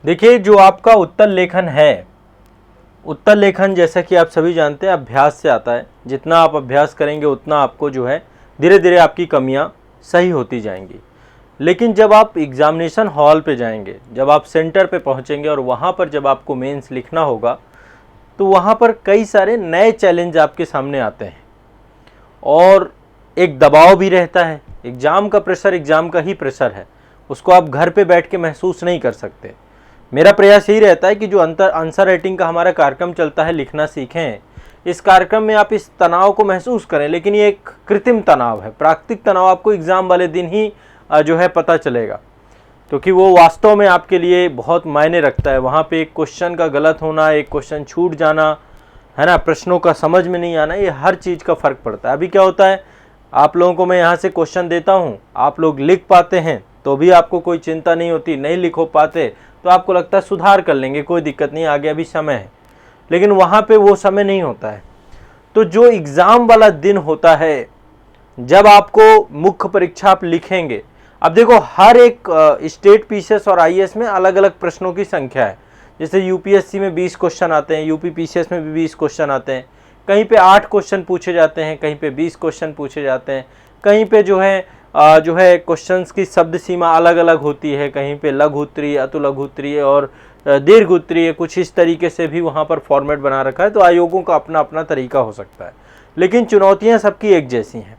देखिए, जो आपका उत्तर लेखन है, उत्तर लेखन जैसा कि आप सभी जानते हैं अभ्यास से आता है। जितना आप अभ्यास करेंगे उतना आपको जो है धीरे धीरे आपकी कमियां सही होती जाएंगी। लेकिन जब आप एग्जामिनेशन हॉल पे जाएंगे, जब आप सेंटर पे पहुंचेंगे और वहां पर जब आपको मेंस लिखना होगा, तो वहां पर कई सारे नए चैलेंज आपके सामने आते हैं और एक दबाव भी रहता है। एग्ज़ाम का प्रेशर एग्ज़ाम का ही प्रेशर है, उसको आप घर पे बैठ के महसूस नहीं कर सकते। मेरा प्रयास यही रहता है कि जो आंसर राइटिंग का हमारा कार्यक्रम चलता है, लिखना सीखें, इस कार्यक्रम में आप इस तनाव को महसूस करें। लेकिन ये एक कृत्रिम तनाव है, प्राकृतिक तनाव आपको एग्ज़ाम वाले दिन ही जो है पता चलेगा, क्योंकि वो वास्तव में आपके लिए बहुत मायने रखता है। वहाँ पे एक क्वेश्चन का गलत होना, एक क्वेश्चन छूट जाना, है ना, प्रश्नों का समझ में नहीं आना, ये हर चीज़ का फ़र्क पड़ता है। अभी क्या होता है, आप लोगों को मैं यहाँ से क्वेश्चन देता हूँ, आप लोग लिख पाते हैं तो भी आपको कोई चिंता नहीं होती, नहीं लिख हो पाते तो आपको लगता है सुधार कर लेंगे, कोई दिक्कत नहीं, आगे अभी समय है। लेकिन वहाँ पे वो समय नहीं होता है। तो जो एग्ज़ाम वाला दिन होता है, जब आपको मुख्य परीक्षा आप लिखेंगे, अब देखो हर एक स्टेट पीसीएस और आईएएस में अलग अलग प्रश्नों की संख्या है। जैसे यूपीएससी में 20 क्वेश्चन आते हैं, यूपी पीसीएस में भी 20 क्वेश्चन आते हैं, कहीं पे 8 क्वेश्चन पूछे जाते हैं, कहीं पे 20 क्वेश्चन पूछे जाते हैं, कहीं पे जो है क्वेश्चंस की शब्द सीमा अलग अलग होती है, कहीं पे लघु उत्तरीय, अतु लघु उत्तरीय और दीर्घ उत्तरीय, कुछ इस तरीके से भी वहाँ पर फॉर्मेट बना रखा है। तो आयोगों का अपना अपना तरीका हो सकता है, लेकिन चुनौतियाँ सबकी एक जैसी हैं।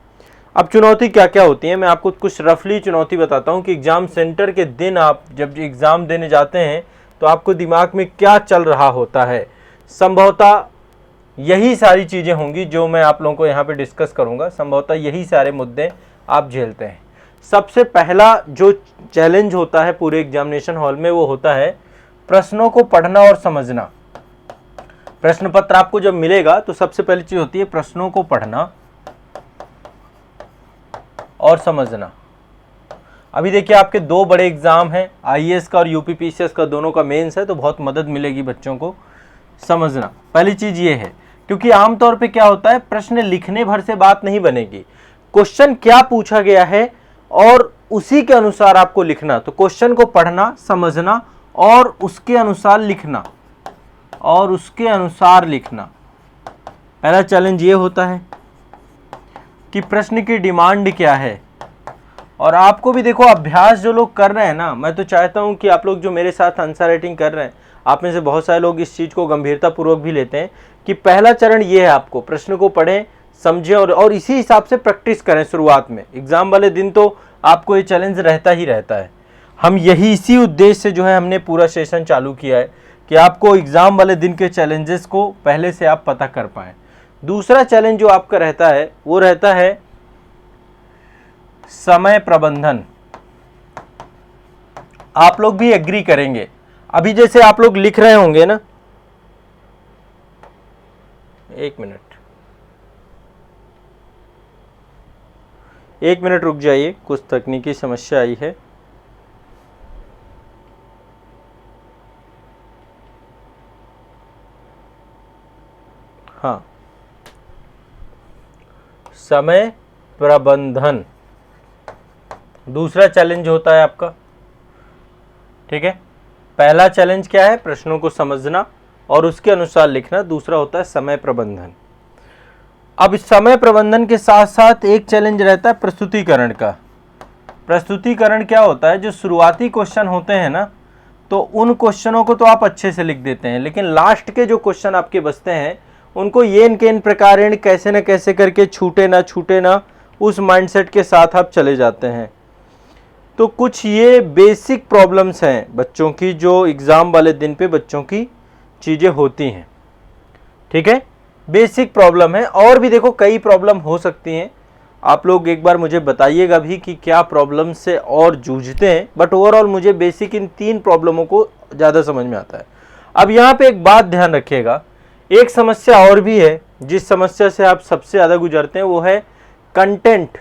अब चुनौती क्या क्या होती है, मैं आपको कुछ रफली चुनौती बताता हूँ कि एग्ज़ाम सेंटर के दिन आप जब एग्ज़ाम देने जाते हैं तो आपको दिमाग में क्या चल रहा होता है। संभवतः यही सारी चीज़ें होंगी जो मैं आप लोगों को यहाँ पे डिस्कस करूँगा, संभवतः यही सारे मुद्दे आप झेलते हैं। सबसे पहला जो चैलेंज होता है पूरे एग्जामिनेशन हॉल में, वो होता है प्रश्नों को पढ़ना और समझना। प्रश्न पत्र आपको जब मिलेगा तो सबसे पहली चीज़ होती है प्रश्नों को पढ़ना और समझना। अभी देखिए आपके दो बड़े एग्जाम हैं, आईएएस का और यूपी पीसीएस का, दोनों का मेंस है, तो बहुत मदद मिलेगी बच्चों को समझना। पहली चीज़ ये है, क्योंकि आमतौर पे क्या होता है, प्रश्न लिखने भर से बात नहीं बनेगी, क्वेश्चन क्या पूछा गया है और उसी के अनुसार आपको लिखना। तो क्वेश्चन को पढ़ना, समझना और उसके अनुसार लिखना, और उसके अनुसार लिखना। पहला चैलेंज ये होता है कि प्रश्न की डिमांड क्या है। और आपको भी देखो, अभ्यास जो लोग कर रहे हैं ना, मैं तो चाहता हूं कि आप लोग जो मेरे साथ आंसर राइटिंग कर रहे हैं, आप में से बहुत सारे लोग इस चीज़ को गंभीरतापूर्वक भी लेते हैं कि पहला चरण ये है, आपको प्रश्न को पढ़ें, समझें और इसी हिसाब से प्रैक्टिस करें शुरुआत में। एग्ज़ाम वाले दिन तो आपको ये चैलेंज रहता ही रहता है। हम यही इसी उद्देश्य से जो है हमने पूरा सेशन चालू किया है कि आपको एग्ज़ाम वाले दिन के चैलेंजेस को पहले से आप पता कर पाएँ। दूसरा चैलेंज जो आपका रहता है वो रहता है समय प्रबंधन। आप लोग भी एग्री करेंगे, अभी जैसे आप लोग लिख रहे होंगे ना, एक मिनट रुक जाइए, कुछ तकनीकी समस्या आई है। हाँ, समय प्रबंधन दूसरा चैलेंज होता है आपका। ठीक है, पहला चैलेंज क्या है, प्रश्नों को समझना और उसके अनुसार लिखना। दूसरा होता है समय प्रबंधन। अब इस समय प्रबंधन के साथ साथ एक चैलेंज रहता है प्रस्तुतिकरण का। प्रस्तुतिकरण क्या होता है, जो शुरुआती क्वेश्चन होते हैं ना, तो उन क्वेश्चनों को तो आप अच्छे से लिख देते हैं, लेकिन लास्ट के जो क्वेश्चन आपके बचते हैं उनको येन केन प्रकारेण कैसे न कैसे करके छूटे ना उस माइंडसेट के साथ आप चले जाते हैं। तो कुछ ये बेसिक प्रॉब्लम्स हैं बच्चों की, जो एग्ज़ाम वाले दिन पे बच्चों की चीज़ें होती हैं। ठीक है, बेसिक प्रॉब्लम है, और भी देखो कई प्रॉब्लम हो सकती हैं। आप लोग एक बार मुझे बताइएगा भी कि क्या प्रॉब्लम से और जूझते हैं, बट ओवरऑल मुझे बेसिक इन 3 प्रॉब्लमों को ज़्यादा समझ में आता है। अब यहाँ पे एक बात ध्यान रखिएगा, एक समस्या और भी है जिस समस्या से आप सबसे ज़्यादा गुजरते हैं, वो है कंटेंट।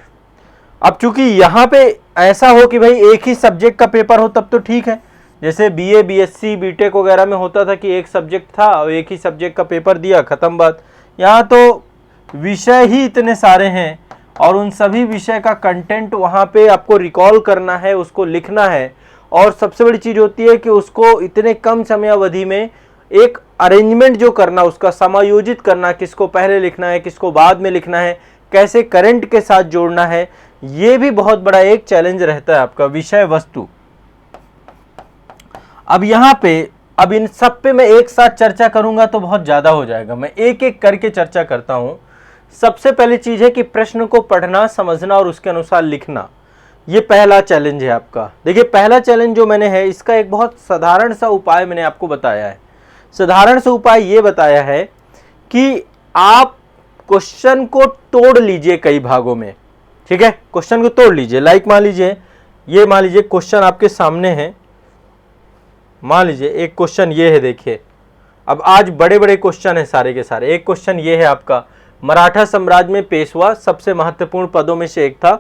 अब चूंकि यहाँ पे ऐसा हो कि भाई एक ही सब्जेक्ट का पेपर हो तब तो ठीक है, जैसे बीए बीएससी बीटेक वगैरह में होता था कि एक सब्जेक्ट था और एक ही सब्जेक्ट का पेपर दिया, ख़त्म बात। यहाँ तो विषय ही इतने सारे हैं और उन सभी विषय का कंटेंट वहाँ पे आपको रिकॉल करना है, उसको लिखना है, और सबसे बड़ी चीज होती है कि उसको इतने कम समय अवधि में एक अरेंजमेंट जो करना, उसका समायोजित करना, किसको पहले लिखना है, किसको बाद में लिखना है, कैसे करंट के साथ जोड़ना है, ये भी बहुत बड़ा एक चैलेंज रहता है आपका विषय वस्तु। अब यहाँ पे अब इन सब पे मैं एक साथ चर्चा करूंगा तो बहुत ज्यादा हो जाएगा, मैं एक एक करके चर्चा करता हूं। सबसे पहली चीज है कि प्रश्न को पढ़ना, समझना और उसके अनुसार लिखना, ये पहला चैलेंज है आपका। देखिए पहला चैलेंज जो मैंने है, इसका एक बहुत साधारण सा उपाय मैंने आपको बताया है। साधारण सा उपाय ये बताया है कि आप क्वेश्चन को तोड़ लीजिए कई भागों में, ठीक है, क्वेश्चन को तोड़ लीजिए। लाइक मान लीजिए, ये मान लीजिए क्वेश्चन आपके सामने है, मान लीजिए एक क्वेश्चन ये है, देखिए अब आज बड़े बड़े क्वेश्चन है सारे के सारे। एक क्वेश्चन ये है आपका, मराठा साम्राज्य में पेशवा सबसे महत्वपूर्ण पदों में से एक था,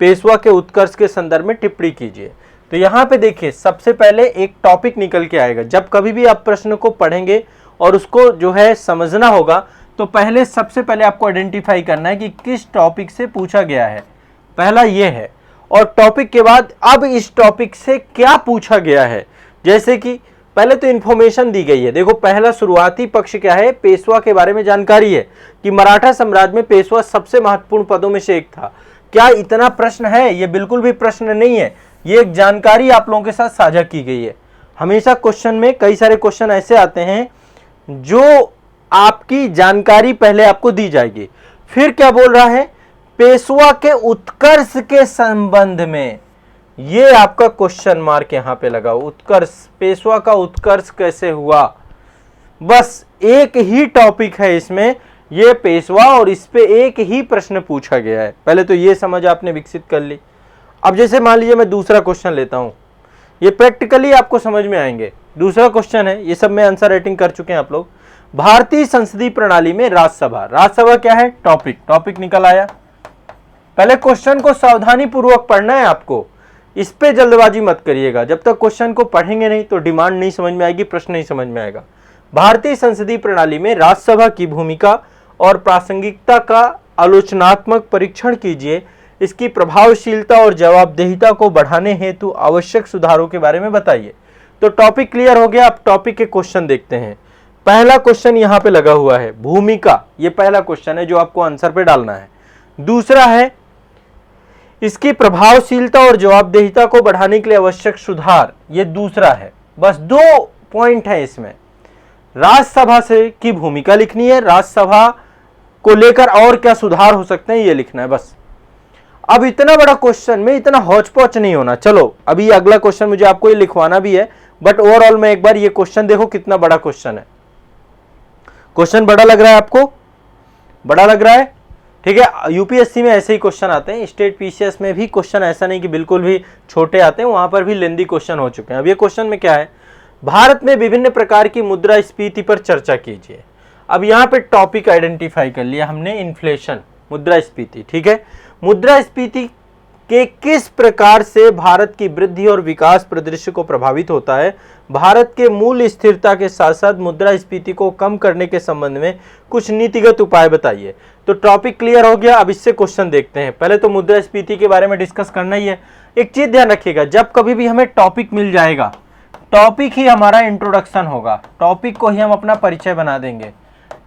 पेशवा के उत्कर्ष के संदर्भ में टिप्पणी कीजिए। तो यहाँ पे देखिए सबसे पहले एक टॉपिक निकल के आएगा। जब कभी भी आप प्रश्न को पढ़ेंगे और उसको जो है समझना होगा, तो पहले सबसे पहले आपको आइडेंटिफाई करना है कि किस टॉपिक से पूछा गया है, पहला ये है। और टॉपिक के बाद अब इस टॉपिक से क्या पूछा गया है, जैसे कि पहले तो इंफॉर्मेशन दी गई है। देखो पहला शुरुआती पक्ष क्या है, पेशवा के बारे में जानकारी है कि मराठा साम्राज्य में पेशवा सबसे महत्वपूर्ण पदों में से एक था। क्या इतना प्रश्न है? ये बिल्कुल भी प्रश्न नहीं है, ये एक जानकारी आप लोगों के साथ साझा की गई है। हमेशा क्वेश्चन में कई सारे क्वेश्चन ऐसे आते हैं जो आपकी जानकारी पहले आपको दी जाएगी। फिर क्या बोल रहा है, पेशवा के उत्कर्ष के संबंध में, ये आपका क्वेश्चन मार्क यहां पे लगा। उत्कर्ष, पेशवा का उत्कर्ष कैसे हुआ, बस एक ही टॉपिक है इसमें, ये पेशवा, और इस पे एक ही प्रश्न पूछा गया है। पहले तो ये समझ आपने विकसित कर ली। अब जैसे मान लीजिए मैं दूसरा क्वेश्चन लेता हूं, ये प्रैक्टिकली आपको समझ में आएंगे। दूसरा क्वेश्चन है, ये सब में आंसर राइटिंग कर चुके हैं आप लोग। भारतीय संसदीय प्रणाली में राज्यसभा, राज्यसभा क्या है, टॉपिक निकल आया। पहले क्वेश्चन को सावधानी पूर्वक पढ़ना है आपको, इस पे जल्दबाजी मत करिएगा। जब तक क्वेश्चन को पढ़ेंगे नहीं तो डिमांड नहीं समझ में आएगी, प्रश्न नहीं समझ में आएगा। भारतीय संसदीय प्रणाली में राज्यसभा की भूमिका और प्रासंगिकता का आलोचनात्मक परीक्षण कीजिए। इसकी प्रभावशीलता और जवाबदेहिता को बढ़ाने हेतु आवश्यक सुधारों के बारे में बताइए। तो टॉपिक क्लियर हो गया। अब टॉपिक के क्वेश्चन देखते हैं। पहला क्वेश्चन यहां पे लगा हुआ है, भूमिका, ये पहला क्वेश्चन है जो आपको आंसर पे डालना है। दूसरा है, इसकी प्रभावशीलता और जवाबदेहिता को बढ़ाने के लिए आवश्यक सुधार, ये दूसरा है। बस दो पॉइंट है इसमें। राज्यसभा से की भूमिका लिखनी है, राज्यसभा को लेकर और क्या सुधार हो सकते हैं ये लिखना है बस। अब इतना बड़ा क्वेश्चन में इतना हौच पौच नहीं होना। चलो अभी अगला क्वेश्चन मुझे आपको ये लिखवाना भी है, बट ओवरऑल में एक बार ये क्वेश्चन देखो कितना बड़ा क्वेश्चन है। क्वेश्चन बड़ा लग रहा है आपको, बड़ा लग रहा है, ठीक है। यूपीएससी में ऐसे ही क्वेश्चन आते हैं, स्टेट पीसीएस में भी क्वेश्चन ऐसा नहीं कि बिल्कुल भी छोटे आते हैं, वहां पर भी लेंदी क्वेश्चन हो चुके हैं। अब ये क्वेश्चन में क्या है, भारत में विभिन्न प्रकार की मुद्रास्फीति पर चर्चा कीजिए। अब यहाँ पे टॉपिक आइडेंटिफाई कर लिया हमने, इन्फ्लेशन, मुद्रास्फीति, ठीक है। मुद्रास्फीति के किस प्रकार से भारत की वृद्धि और विकास परिदृश्य को प्रभावित होता है, भारत के मूल्य स्थिरता के साथ साथ मुद्रास्फीति को कम करने के संबंध में कुछ नीतिगत उपाय बताइए। तो टॉपिक क्लियर हो गया। अब इससे क्वेश्चन देखते हैं। पहले तो मुद्रास्फीति के बारे में डिस्कस करना ही है। एक चीज ध्यान रखिएगा, जब कभी भी हमें टॉपिक मिल जाएगा, टॉपिक ही हमारा इंट्रोडक्शन होगा, टॉपिक को ही हम अपना परिचय बना देंगे।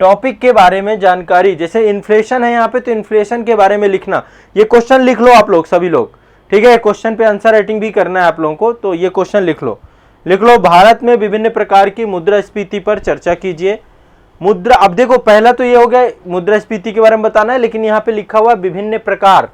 टॉपिक के बारे में जानकारी, जैसे इन्फ्लेशन है यहाँ पे, तो इन्फ्लेशन के बारे में लिखना। ये क्वेश्चन लिख लो आप लोग सभी लोग, ठीक है। क्वेश्चन पे आंसर राइटिंग भी करना है आप लोगों को, तो ये क्वेश्चन लिख लो। भारत में विभिन्न प्रकार की मुद्रास्फीति पर चर्चा कीजिए। मुद्रा, अब देखो पहला तो ये हो गया मुद्रास्फीति के बारे में बताना है, लेकिन यहाँ पे लिखा हुआ विभिन्न प्रकार,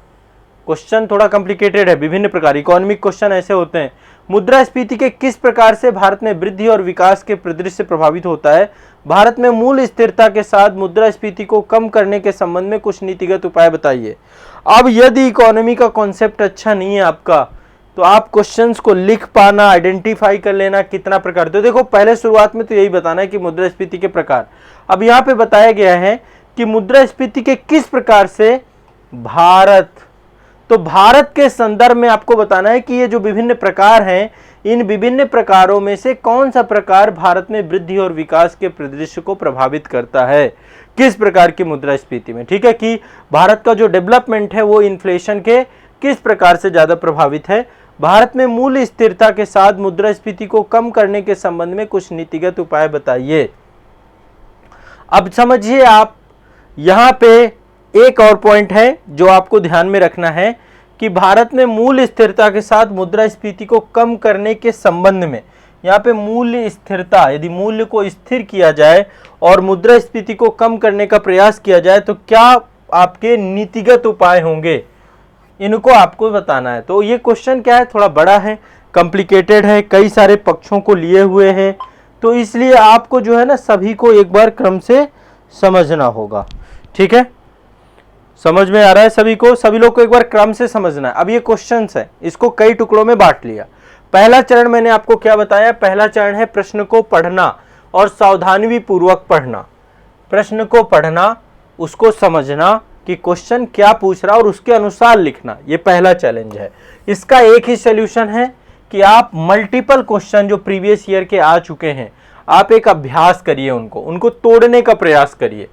क्वेश्चन थोड़ा कॉम्प्लिकेटेड है। विभिन्न प्रकार, इकोनॉमिक क्वेश्चन ऐसे होते हैं। मुद्रास्फीति के किस प्रकार से भारत में वृद्धि और विकास के परिदृश्य प्रभावित होता है, भारत में मूल्य स्थिरता के साथ मुद्रास्फीति को कम करने के संबंध में कुछ नीतिगत उपाय बताइए। अब यदि इकोनॉमी का कॉन्सेप्ट अच्छा नहीं है आपका, तो आप क्वेश्चंस को लिख पाना, आइडेंटिफाई कर लेना कितना प्रकार। तो देखो पहले शुरुआत में तो यही बताना है कि मुद्रास्फीति के प्रकार। अब यहाँ पे बताया गया है कि मुद्रास्फीति के किस प्रकार से भारत, तो भारत के संदर्भ में आपको बताना है कि ये जो विभिन्न प्रकार हैं, इन विभिन्न प्रकारों में से कौन सा प्रकार भारत में वृद्धि और विकास के परिदृश्य को प्रभावित करता है, किस प्रकार की मुद्रास्फीति में, ठीक है। कि भारत का जो डेवलपमेंट है वो इन्फ्लेशन के किस प्रकार से ज्यादा प्रभावित है, भारत में मूल्य स्थिरता के साथ मुद्रास्फीति को कम करने के संबंध में कुछ नीतिगत उपाय बताइए। अब समझिए आप, यहां पे एक और पॉइंट है जो आपको ध्यान में रखना है कि भारत में मूल्य स्थिरता के साथ मुद्रास्फीति को कम करने के संबंध में, यहाँ पे मूल्य स्थिरता, यदि मूल्य को स्थिर किया जाए और मुद्रास्फीति को कम करने का प्रयास किया जाए तो क्या आपके नीतिगत उपाय होंगे, इनको आपको बताना है। तो ये क्वेश्चन क्या है, थोड़ा बड़ा है, कॉम्प्लिकेटेड है, कई सारे पक्षों को लिए हुए है, तो इसलिए आपको जो है ना सभी को एक बार क्रम से समझना होगा। ठीक है, समझ में आ रहा है सभी को? सभी लोग को एक बार क्रम से समझना है। अब ये क्वेश्चंस है, इसको कई टुकड़ों में बांट लिया। पहला चरण मैंने आपको क्या बताया, पहला चरण है प्रश्न को पढ़ना और सावधानी पूर्वक पढ़ना। प्रश्न को पढ़ना, उसको समझना कि क्वेश्चन क्या पूछ रहा और उसके अनुसार लिखना, ये पहला चैलेंज है। इसका एक ही सॉल्यूशन है कि आप मल्टीपल क्वेश्चन जो प्रीवियस ईयर के आ चुके हैं, आप एक अभ्यास करिए, उनको तोड़ने का प्रयास करिए।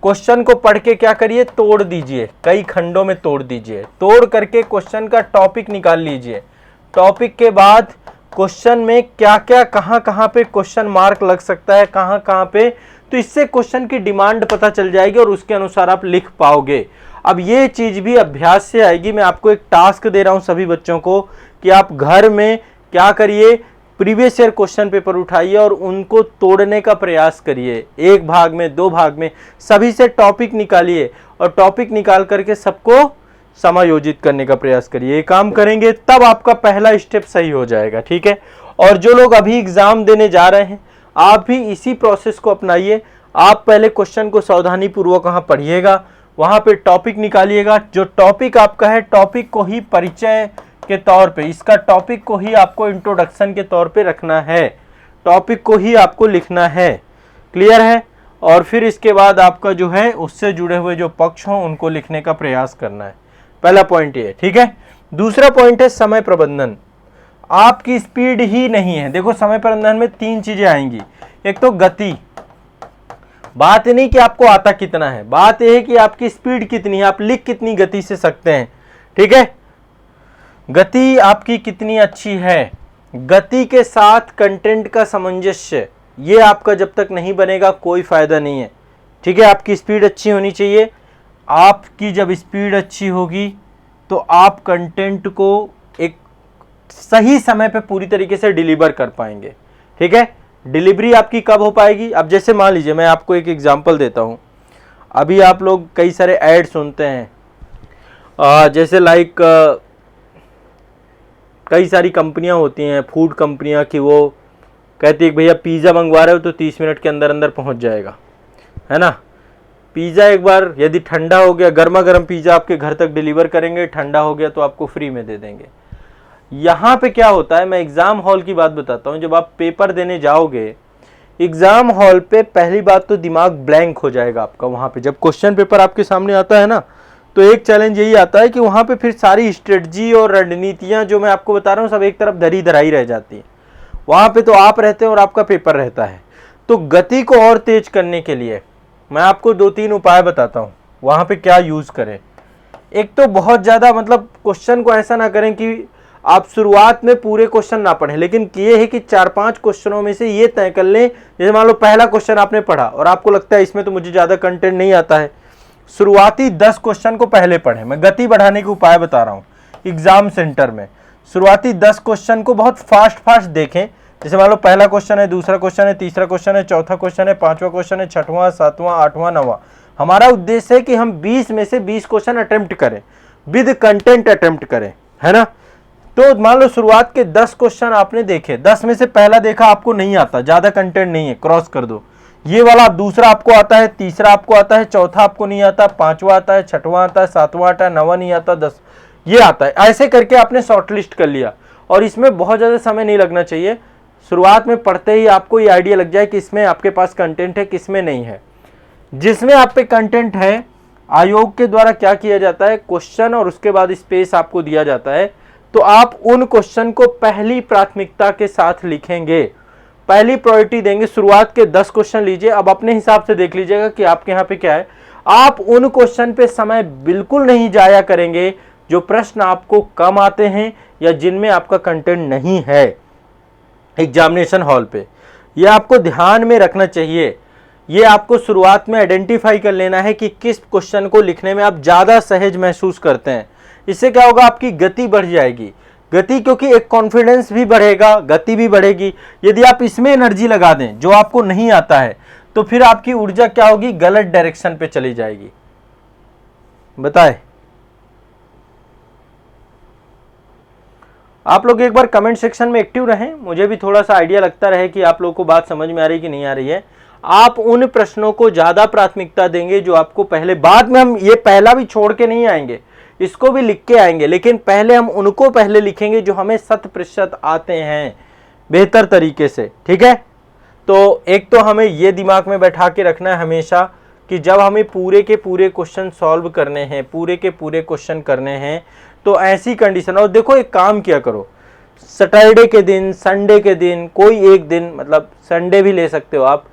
क्वेश्चन को पढ़ के क्या करिए, तोड़ दीजिए, कई खंडों में तोड़ दीजिए, तोड़ करके क्वेश्चन का टॉपिक निकाल लीजिए। टॉपिक के बाद क्वेश्चन में क्या क्या कहाँ पे क्वेश्चन मार्क लग सकता है, कहाँ पे, तो इससे क्वेश्चन की डिमांड पता चल जाएगी और उसके अनुसार आप लिख पाओगे। अब ये चीज भी अभ्यास से आएगी। मैं आपको एक टास्क दे रहा हूं सभी बच्चों को कि आप घर में क्या करिए, प्रीवियस ईयर क्वेश्चन पेपर उठाइए और उनको तोड़ने का प्रयास करिए। एक भाग में, दो भाग में, सभी से टॉपिक निकालिए और टॉपिक निकाल करके सबको समायोजित करने का प्रयास करिए। ये काम करेंगे तब आपका पहला स्टेप सही हो जाएगा। ठीक है, और जो लोग अभी एग्जाम देने जा रहे हैं, आप भी इसी प्रोसेस को अपनाइए। आप पहले क्वेश्चन को सावधानी पूर्वक वहां पढ़िएगा, वहां पे टॉपिक निकालिएगा। जो टॉपिक आपका है, टॉपिक को ही परिचय के तौर पे, इसका टॉपिक को ही आपको इंट्रोडक्शन के तौर पे रखना है, टॉपिक को ही आपको लिखना है। क्लियर है? और फिर इसके बाद आपका जो है उससे जुड़े हुए जो पक्ष हों उनको लिखने का प्रयास करना है। पहला पॉइंट ये, ठीक है। दूसरा पॉइंट है समय प्रबंधन। आपकी स्पीड ही नहीं है। देखो, समय प्रबंधन में तीन चीजें आएंगी। एक तो गति, बात नहीं कि आपको आता कितना है, बात यह है कि आपकी स्पीड कितनी है, आप लिख कितनी गति से सकते हैं। ठीक है, गति आपकी कितनी अच्छी है। गति के साथ कंटेंट का सामंजस्य, ये आपका जब तक नहीं बनेगा कोई फायदा नहीं है। ठीक है, आपकी स्पीड अच्छी होनी चाहिए। आपकी जब स्पीड अच्छी होगी तो आप कंटेंट को एक सही समय पे पूरी तरीके से डिलीवर कर पाएंगे। ठीक है, डिलीवरी आपकी कब हो पाएगी? अब जैसे मान लीजिए, मैं आपको एक एग्जांपल देता हूं। अभी आप लोग कई सारे ऐड सुनते हैं, जैसे लाइक कई सारी कंपनियां होती हैं, फूड कंपनियां, कि वो कहती है कि भैया पिज़्ज़ा मंगवा रहे हो तो 30 मिनट के अंदर अंदर पहुंच जाएगा, है ना। पिज़्ज़ा एक बार यदि ठंडा हो गया, गर्मा गर्म पिज़्ज़ा आपके घर तक डिलीवर करेंगे, ठंडा हो गया तो आपको फ्री में दे देंगे। यहाँ पे क्या होता है, मैं एग्जाम हॉल की बात बताता हूँ। जब आप पेपर देने जाओगे एग्जाम हॉल पे, पहली बात तो दिमाग ब्लैंक हो जाएगा आपका। वहाँ पे जब क्वेश्चन पेपर आपके सामने आता है ना, तो एक चैलेंज यही आता है कि वहाँ पे फिर सारी स्ट्रेटजी और रणनीतियाँ जो मैं आपको बता रहा हूँ सब एक तरफ धरी धराई रह जाती है। वहाँ पे तो आप रहते हैं और आपका पेपर रहता है। तो गति को और तेज करने के लिए मैं आपको 2-3 उपाय बताता हूँ, वहाँ पे क्या यूज़ करें। एक तो बहुत ज़्यादा, मतलब क्वेश्चन को ऐसा ना करें कि आप शुरुआत में पूरे क्वेश्चन ना पढ़ें, लेकिन ये है कि 4-5 क्वेश्चनों में से ये तय कर लें। जैसे मान लो पहला क्वेश्चन आपने पढ़ा और आपको लगता है इसमें तो मुझे ज़्यादा कंटेंट नहीं आता है, शुरुआती 10 क्वेश्चन को पहले पढ़ें। मैं गति बढ़ाने के उपाय बता रहा हूँ एग्जाम सेंटर में। शुरुआती 10 क्वेश्चन को बहुत फास्ट देखें। जैसे मान लो पहला क्वेश्चन है, दूसरा क्वेश्चन है, तीसरा क्वेश्चन है, चौथा क्वेश्चन है, पांचवा क्वेश्चन है, छठवां, सातवां, आठवां, नौवां। हमारा उद्देश्य है कि हम 20 में से 20 क्वेश्चन अटेम्प्ट करें, विद कंटेंट अटेम्प्ट करें, है ना। तो मान लो शुरुआत के 10 क्वेश्चन आपने देखे, 10 में से पहला देखा आपको नहीं आता, ज्यादा कंटेंट नहीं है, क्रॉस कर दो। ये वाला दूसरा आपको आता है, तीसरा आपको आता है, चौथा आपको नहीं आता, पांचवा आता है, छठवां आता है, सातवां आता है, नौवां नहीं आता, 10 ये आता है। ऐसे करके आपने शॉर्टलिस्ट कर लिया और इसमें बहुत ज्यादा समय नहीं लगना चाहिए। शुरुआत में पढ़ते ही आपको ये आइडिया लग जाए कि इसमें आपके पास कंटेंट है, किसमें नहीं है। जिसमें आप पे कंटेंट है, आयोग के द्वारा क्या किया जाता है, क्वेश्चन और उसके बाद स्पेस आपको दिया जाता है, तो आप उन क्वेश्चन को पहली प्राथमिकता के साथ लिखेंगे, पहली प्रायोरिटी देंगे। शुरुआत के 10 क्वेश्चन लीजिए, अब अपने हिसाब से देख लीजिएगा कि आपके यहाँ पे क्या है। आप उन क्वेश्चन पे समय बिल्कुल नहीं जाया करेंगे जो प्रश्न आपको कम आते हैं या जिनमें आपका कंटेंट नहीं है एग्जामिनेशन हॉल पे, ये आपको ध्यान में रखना चाहिए। ये आपको शुरुआत में आइडेंटिफाई कर लेना है कि किस क्वेश्चन को लिखने में आप ज़्यादा सहज महसूस करते हैं। इससे क्या होगा, आपकी गति बढ़ जाएगी। गति, क्योंकि एक कॉन्फिडेंस भी बढ़ेगा, गति भी बढ़ेगी। यदि आप इसमें एनर्जी लगा दें जो आपको नहीं आता है, तो फिर आपकी ऊर्जा क्या होगी, गलत डायरेक्शन पे चली जाएगी। बताए आप लोग एक बार कमेंट सेक्शन में एक्टिव रहें, मुझे भी थोड़ा सा आइडिया लगता रहे कि आप लोगों को बात समझ में आ रही कि नहीं आ रही है। आप उन प्रश्नों को ज्यादा प्राथमिकता देंगे जो आपको पहले, बाद में हम ये पहला भी छोड़ के नहीं आएंगे, इसको भी लिख के आएंगे, लेकिन पहले हम उनको पहले लिखेंगे जो हमें 100% आते हैं बेहतर तरीके से। ठीक है, तो एक तो हमें ये दिमाग में बैठा के रखना है हमेशा कि जब हमें पूरे के पूरे क्वेश्चन सॉल्व करने हैं, पूरे के पूरे क्वेश्चन करने हैं, तो ऐसी कंडीशन। और देखो एक काम किया करो, सैटरडे के दिन, संडे के दिन, कोई एक दिन, मतलब संडे भी ले सकते हो आप,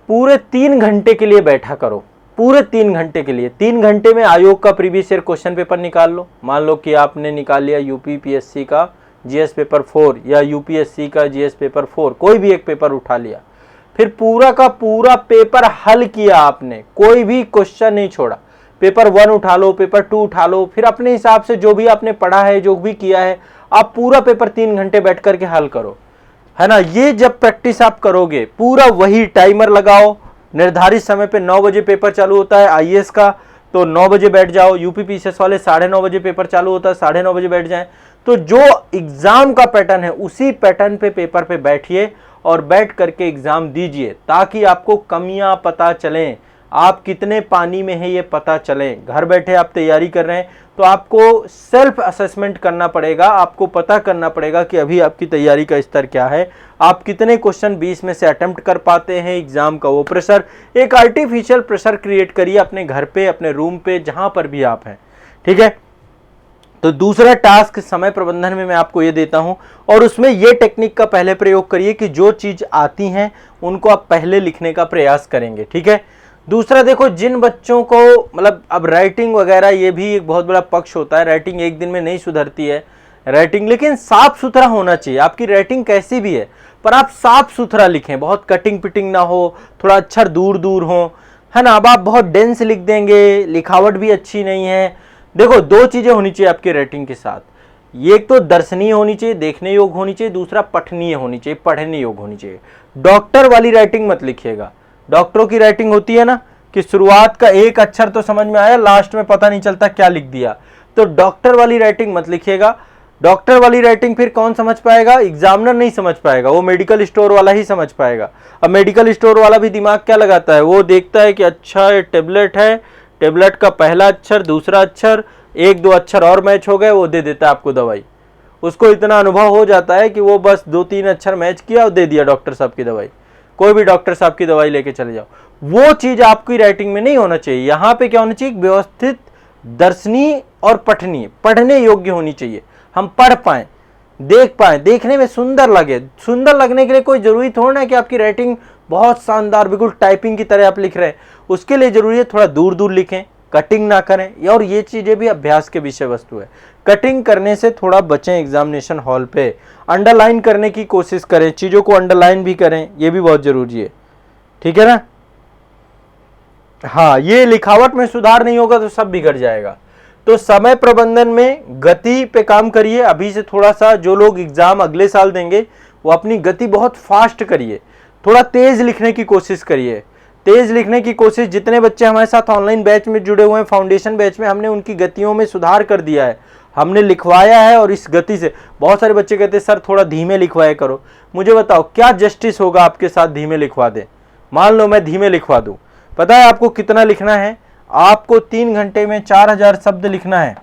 पूरे 3 घंटे के लिए बैठा करो। पूरे 3 घंटे के लिए, 3 घंटे में आयोग का प्रीवियस ईयर क्वेश्चन पेपर निकाल लो। मान लो कि आपने निकाल लिया यूपीपीएससी का जीएस पेपर 4 या यूपीएससी का जीएस पेपर 4, कोई भी एक पेपर उठा लिया, फिर पूरा का पूरा पेपर हल किया आपने, कोई भी क्वेश्चन नहीं छोड़ा। पेपर 1 उठा लो, पेपर 2 उठा लो, फिर अपने हिसाब से जो भी आपने पढ़ा है, जो भी किया है, आप पूरा पेपर 3 घंटे बैठ करके हल करो, है ना। ये जब प्रैक्टिस आप करोगे, पूरा वही टाइमर लगाओ, निर्धारित समय पे 9 बजे पेपर चालू होता है आईएएस का, तो 9 बजे बैठ जाओ। यूपीपीसीएस वाले 9:30 बजे पेपर चालू होता है, 9:30 बजे बैठ जाएं। तो जो एग्जाम का पैटर्न है उसी पैटर्न पे पेपर पे बैठिए और बैठ करके एग्जाम दीजिए, ताकि आपको कमियां पता चलें, आप कितने पानी में है ये पता चले। घर बैठे आप तैयारी कर रहे हैं तो आपको सेल्फ असेसमेंट करना पड़ेगा, आपको पता करना पड़ेगा कि अभी आपकी तैयारी का स्तर क्या है, आप कितने क्वेश्चन 20 में से अटेम्प्ट कर पाते हैं। एग्जाम का वो प्रेशर, एक आर्टिफिशियल प्रेशर क्रिएट करिए अपने घर पे, अपने रूम पे, जहां पर भी आप हैं। ठीक है, तो दूसरा टास्क समय प्रबंधन में मैं आपको ये देता हूं, और उसमें ये टेक्निक का पहले प्रयोग करिए कि जो चीज आती हैं उनको आप पहले लिखने का प्रयास करेंगे। ठीक है, दूसरा देखो, जिन बच्चों को, मतलब अब राइटिंग वगैरह ये भी एक बहुत बड़ा पक्ष होता है, राइटिंग एक दिन में नहीं सुधरती है राइटिंग, लेकिन साफ सुथरा होना चाहिए। आपकी राइटिंग कैसी भी है, पर आप साफ सुथरा लिखें, बहुत कटिंग पिटिंग ना हो, थोड़ा अक्षर दूर दूर हो, है ना। अब आप बहुत डेंस लिख देंगे, लिखावट भी अच्छी नहीं है। देखो 2 चीजें होनी चाहिए आपकी राइटिंग के साथ, ये एक तो दर्शनीय होनी चाहिए, देखने योग्य होनी चाहिए, दूसरा पठनीय होनी चाहिए, पढ़ने योग्य होनी चाहिए। डॉक्टर वाली राइटिंग मत लिखिएगा। डॉक्टरों की राइटिंग होती है ना कि शुरुआत का एक अक्षर तो समझ में आया, लास्ट में पता नहीं चलता क्या लिख दिया, तो डॉक्टर वाली राइटिंग मत लिखिएगा। डॉक्टर वाली राइटिंग फिर कौन समझ पाएगा, एग्जामिनर नहीं समझ पाएगा, वो मेडिकल स्टोर वाला ही समझ पाएगा। अब मेडिकल स्टोर वाला भी दिमाग क्या लगाता है, वो देखता है कि अच्छा ये टेबलेट है, टेबलेट का पहला अक्षर, दूसरा अक्षर, 1-2 अक्षर और मैच हो गए, वो दे देता है आपको दवाई। उसको इतना अनुभव हो जाता है कि वो बस 2-3 अक्षर मैच किया और दे दिया डॉक्टर साहब की दवाई। कोई भी डॉक्टर साहब की दवाई लेके चले जाओ, वो चीज आपकी राइटिंग में नहीं होना चाहिए। यहां पे क्या होना चाहिए, व्यवस्थित, दर्शनीय और पठनीय, पढ़ने योग्य होनी चाहिए। हम पढ़ पाए, देख पाए, देखने में सुंदर लगे। सुंदर लगने के लिए कोई जरूरी थोड़ा है कि आपकी राइटिंग बहुत शानदार बिल्कुल टाइपिंग की तरह आप लिख रहे हैं, उसके लिए जरूरी है थोड़ा दूर दूर लिखें, कटिंग ना करें। और ये चीजें भी अभ्यास के विषय वस्तु है, कटिंग करने से थोड़ा बचें एग्जामिनेशन हॉल पे। अंडरलाइन करने की कोशिश करें, चीजों को अंडरलाइन भी करें, ये भी बहुत जरूरी है। ठीक है ना, हाँ, ये लिखावट में सुधार नहीं होगा तो सब बिगड़ जाएगा। तो समय प्रबंधन में गति पे काम करिए अभी से थोड़ा सा। जो लोग एग्जाम अगले साल देंगे वो अपनी गति बहुत फास्ट करिए, थोड़ा तेज लिखने की कोशिश करिए, तेज लिखने की कोशिश। जितने बच्चे हमारे साथ ऑनलाइन बैच में जुड़े हुए हैं, फाउंडेशन बैच में, हमने उनकी गतियों में सुधार कर दिया है, हमने लिखवाया है। और इस गति से बहुत सारे बच्चे कहते हैं सर थोड़ा धीमे लिखवाया करो। मुझे बताओ क्या जस्टिस होगा आपके साथ धीमे लिखवा दे। मान लो मैं धीमे लिखवा दूं, पता है आपको कितना लिखना है, आपको 3 घंटे में 4000 शब्द लिखना है।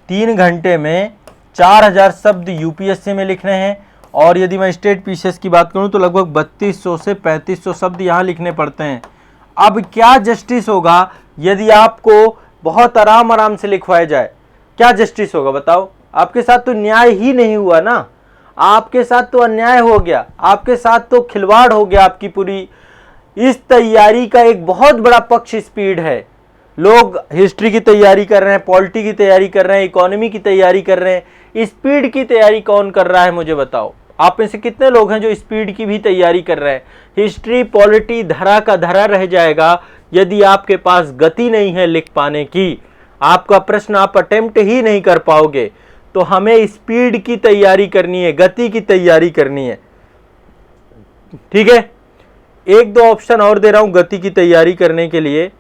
3 घंटे में 4000 शब्द यूपीएससी में लिखने हैं। और यदि मैं स्टेट पीसीएस की बात करूं तो लगभग 3200 से 3500 शब्द यहां लिखने पड़ते हैं। अब क्या जस्टिस होगा यदि आपको बहुत आराम से लिखवाया जाए, क्या जस्टिस होगा बताओ। आपके साथ तो न्याय ही नहीं हुआ ना, आपके साथ तो अन्याय हो गया, आपके साथ तो खिलवाड़ हो गया आपकी पूरी। इस तैयारी का एक बहुत बड़ा पक्ष स्पीड है। लोग हिस्ट्री की तैयारी कर रहे हैं, पॉलिटी की तैयारी कर रहे हैं, इकोनॉमी की तैयारी कर रहे हैं। स्पीड की तैयारी कौन कर रहा है मुझे बताओ। आप में से कितने लोग हैं जो स्पीड की भी तैयारी कर रहे हैं? हिस्ट्री पॉलिटी धरा का धरा रह जाएगा यदि आपके पास गति नहीं है लिख पाने की। आपका प्रश्न आप अटेम्प्ट ही नहीं कर पाओगे। तो हमें स्पीड की तैयारी करनी है, गति की तैयारी करनी है। ठीक है, एक दो ऑप्शन और दे रहा हूं गति की तैयारी करने के लिए।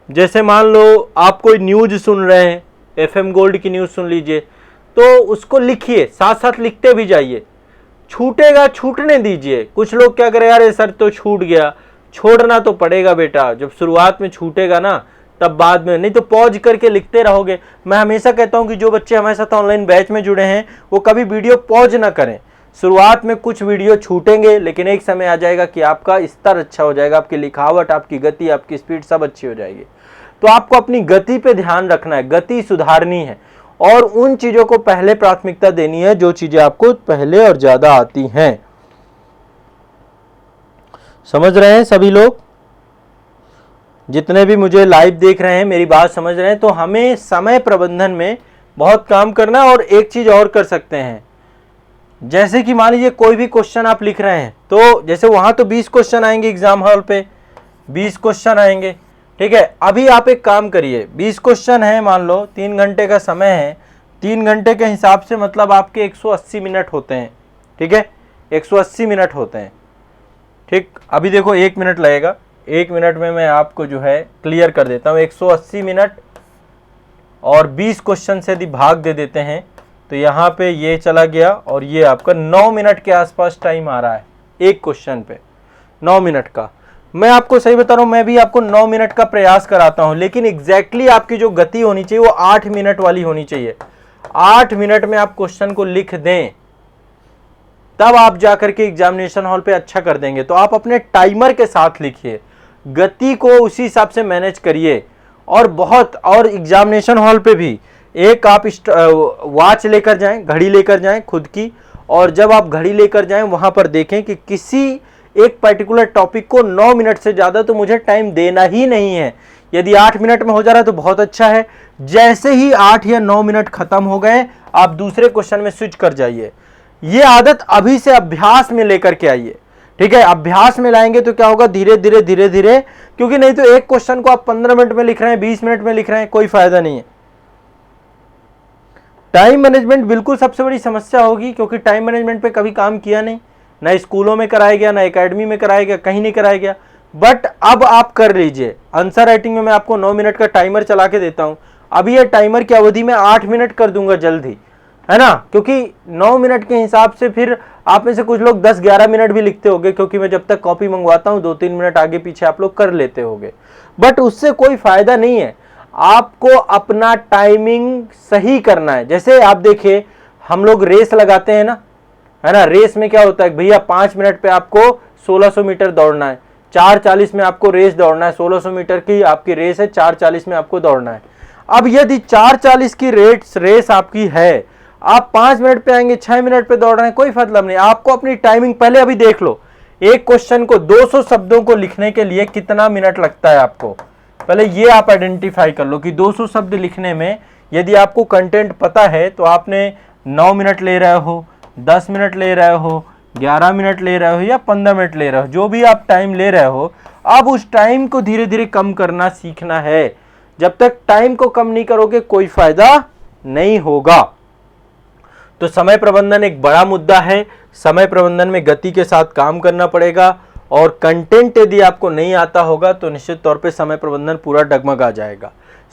जैसे मान लो आप कोई न्यूज सुन रहे हैं, FM गोल्ड की न्यूज सुन लीजिए, तो उसको लिखिए, साथ साथ लिखते भी जाइए। छूटेगा छूटने दीजिए। कुछ लोग क्या करें, यार सर तो छूट गया, छोड़ना तो पड़ेगा बेटा। जब शुरुआत में छूटेगा ना तब बाद में, नहीं तो पॉज करके लिखते रहोगे। मैं हमेशा कहता हूं कि जो बच्चे हमारे साथ ऑनलाइन बैच में जुड़े हैं वो कभी वीडियो पॉज ना करें। शुरुआत में कुछ वीडियो छूटेंगे, लेकिन एक समय आ जाएगा कि आपका स्तर अच्छा हो जाएगा, आपकी लिखावट, आपकी गति, आपकी स्पीड सब अच्छी हो जाएगी। तो आपको अपनी गति पे ध्यान रखना है, गति सुधारनी है और उन चीजों को पहले प्राथमिकता देनी है जो चीजें आपको पहले और ज्यादा आती हैं। समझ रहे हैं सभी लोग? जितने भी मुझे लाइव देख रहे हैं मेरी बात समझ रहे हैं? तो हमें समय प्रबंधन में बहुत काम करना है। और एक चीज और कर सकते हैं, जैसे कि मान लीजिए कोई भी क्वेश्चन आप लिख रहे हैं, तो जैसे वहां तो 20 क्वेश्चन आएंगे एग्जाम हॉल पे, 20 क्वेश्चन आएंगे। ठीक है, अभी आप एक काम करिए, 20 क्वेश्चन है, मान लो 3 घंटे का समय है, 3 घंटे के हिसाब से मतलब आपके 180 मिनट होते हैं। ठीक है, 180 मिनट होते हैं। ठीक, अभी देखो 1 मिनट लगेगा, 1 मिनट में मैं आपको जो है क्लियर कर देता हूँ। 180 मिनट और 20 क्वेश्चन से यदि भाग दे देते हैं तो यहाँ पे ये चला गया और ये आपका 9 मिनट के आसपास टाइम आ रहा है एक क्वेश्चन पे, 9 मिनट का। मैं आपको सही बता रहा हूँ, मैं भी आपको 9 मिनट का प्रयास कराता हूँ, लेकिन एग्जैक्टली आपकी जो गति होनी चाहिए वो 8 मिनट वाली होनी चाहिए। 8 मिनट में आप क्वेश्चन को लिख दें, तब आप जाकर के एग्जामिनेशन हॉल पे अच्छा कर देंगे। तो आप अपने टाइमर के साथ लिखिए, गति को उसी हिसाब से मैनेज करिए। और एग्जामिनेशन हॉल पे भी एक आप वॉच लेकर जाएं, घड़ी लेकर जाएं खुद की, और जब आप घड़ी लेकर जाएं वहां पर देखें कि किसी एक पर्टिकुलर टॉपिक को 9 मिनट से ज्यादा तो मुझे टाइम देना ही नहीं है। यदि 8 मिनट में हो जा रहा है तो बहुत अच्छा है। जैसे ही 8 या 9 मिनट खत्म हो गए आप दूसरे क्वेश्चन में स्विच कर जाइए। ये आदत अभी से अभ्यास में लेकर के आइए। ठीक है, अभ्यास में लाएंगे तो क्या होगा, धीरे धीरे धीरे धीरे, क्योंकि नहीं तो एक क्वेश्चन को आप 15 मिनट में लिख रहे हैं, 20 मिनट में लिख रहे हैं, कोई फायदा नहीं है। टाइम मैनेजमेंट बिल्कुल सबसे बड़ी समस्या होगी, क्योंकि टाइम मैनेजमेंट पे कभी काम किया नहीं, ना स्कूलों में कराया गया, ना एकेडमी में कराया गया, कहीं नहीं कराया गया। बट अब आप कर लीजिए। आंसर राइटिंग में मैं आपको 9 मिनट का टाइमर चला के देता हूं। अभी ये टाइमर की अवधि में 8 मिनट कर दूंगा जल्द ही, है ना, क्योंकि 9 मिनट के हिसाब से फिर आप में से कुछ लोग 10-11 मिनट भी लिखते होंगे, क्योंकि मैं जब तक कॉपी मंगवाता हूं 2-3 मिनट आगे पीछे आप लोग कर लेते होंगे। बट उससे कोई फायदा नहीं है। आपको अपना टाइमिंग सही करना है। जैसे आप देखिए, हम लोग रेस लगाते हैं ना, है ना, रेस में क्या होता है भैया, 5 मिनट पे आपको 1600 मीटर दौड़ना है, 4:40 में आपको रेस दौड़ना है, 1600 मीटर की आपकी रेस है, 4:40 में आपको दौड़ना है। अब यदि 4:40 की रेस आपकी है, आप 5 मिनट पे आएंगे, 6 मिनट पे दौड़ रहे हैं, कोई मतलब नहीं। आपको अपनी टाइमिंग पहले अभी देख लो, एक क्वेश्चन को 200 शब्दों को लिखने के लिए कितना मिनट लगता है आपको, पहले ये आप आइडेंटिफाई कर लो कि 200 शब्द लिखने में यदि आपको कंटेंट पता है तो आपने 9 मिनट ले रहे हो, 10 मिनट ले रहे हो, 11 मिनट ले रहे हो या 15 मिनट ले रहे हो, जो भी आप टाइम ले रहे हो, अब उस टाइम को धीरे धीरे कम करना सीखना है। जब तक टाइम को कम नहीं करोगे कोई फायदा नहीं होगा। तो समय प्रबंधन एक बड़ा मुद्दा है। समय प्रबंधन में गति के साथ काम करना पड़ेगा, और कंटेंट यदि आपको नहीं आता होगा तो निश्चित तौर पे समय प्रबंधन पूरा डगमगा जाएगा।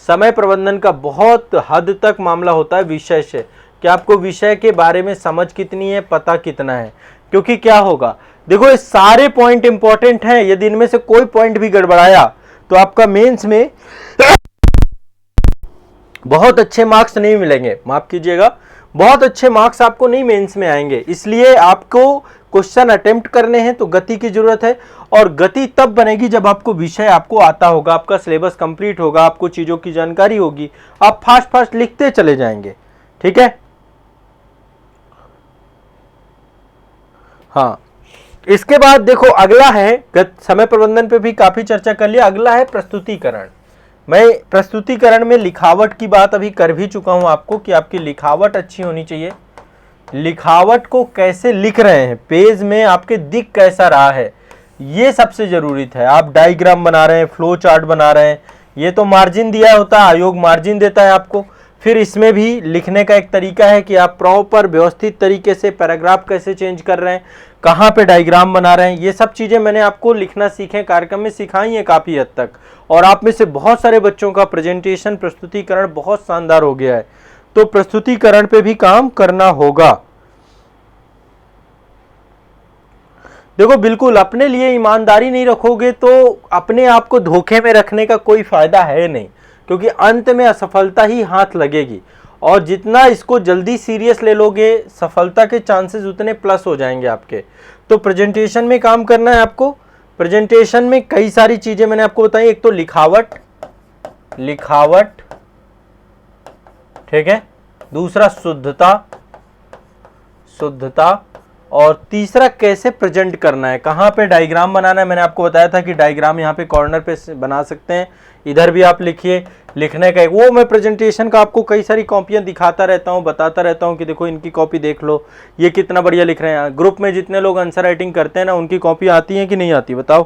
समय प्रबंधन का बहुत हद तक मामला होता है विषय से, कि आपको विषय के बारे में समझ कितनी है, पता कितना है। क्योंकि क्या होगा, देखो ये सारे पॉइंट इंपॉर्टेंट हैं, यदि इनमें से कोई पॉइंट भी गड़बड़ाया तो आपका मेंस में बहुत अच्छे मार्क्स नहीं मिलेंगे। माफ कीजिएगा, बहुत अच्छे मार्क्स आपको नहीं मेंस में आएंगे। इसलिए आपको क्वेश्चन अटेम्प्ट करने हैं तो गति की जरूरत है, और गति तब बनेगी जब आपको विषय आपको आता होगा, आपका सिलेबस कंप्लीट होगा, आपको चीजों की जानकारी होगी, आप फास्ट फास्ट लिखते चले जाएंगे। ठीक है, हाँ। इसके बाद देखो अगला है, समय प्रबंधन पे भी काफी चर्चा कर लिया, अगला है प्रस्तुतिकरण। मैं प्रस्तुतिकरण में लिखावट की बात अभी कर भी चुका हूं आपको कि आपकी लिखावट अच्छी होनी चाहिए। लिखावट को कैसे लिख रहे हैं, पेज में आपके दिख कैसा रहा है, ये सबसे जरूरी है। आप डायग्राम बना रहे हैं, फ्लो चार्ट बना रहे हैं, ये तो मार्जिन दिया होता है, आयोग मार्जिन देता है आपको। फिर इसमें भी लिखने का एक तरीका है कि आप प्रॉपर व्यवस्थित तरीके से पैराग्राफ कैसे चेंज कर रहे हैं, कहाँ पे डायग्राम बना रहे हैं, ये सब चीज़ें मैंने आपको लिखना सीखे कार्यक्रम में सिखाई हैं काफ़ी हद तक। और आप में से बहुत सारे बच्चों का प्रेजेंटेशन, प्रस्तुतिकरण बहुत शानदार हो गया है। तो प्रस्तुतिकरण पे भी काम करना होगा। देखो, बिल्कुल अपने लिए ईमानदारी नहीं रखोगे तो अपने आप को धोखे में रखने का कोई फायदा है नहीं, क्योंकि अंत में असफलता ही हाथ लगेगी। और जितना इसको जल्दी सीरियस ले लोगे, सफलता के चांसेस उतने प्लस हो जाएंगे आपके। तो प्रेजेंटेशन में काम करना है आपको। प्रेजेंटेशन में कई सारी चीजें मैंने आपको बताई। एक तो लिखावट, ठीक है, दूसरा शुद्धता, और तीसरा कैसे प्रेजेंट करना है, कहाँ पे डायग्राम बनाना है। मैंने आपको बताया था कि डायग्राम यहाँ पे कॉर्नर पे बना सकते हैं, इधर भी आप लिखिए। लिखने का एक वो मैं प्रेजेंटेशन का आपको कई सारी कॉपियाँ दिखाता रहता हूँ, बताता रहता हूँ कि देखो इनकी कॉपी देख लो, ये कितना बढ़िया लिख रहे हैं। ग्रुप में जितने लोग आंसर राइटिंग करते हैं ना, उनकी कॉपी आती है कि नहीं आती, बताओ,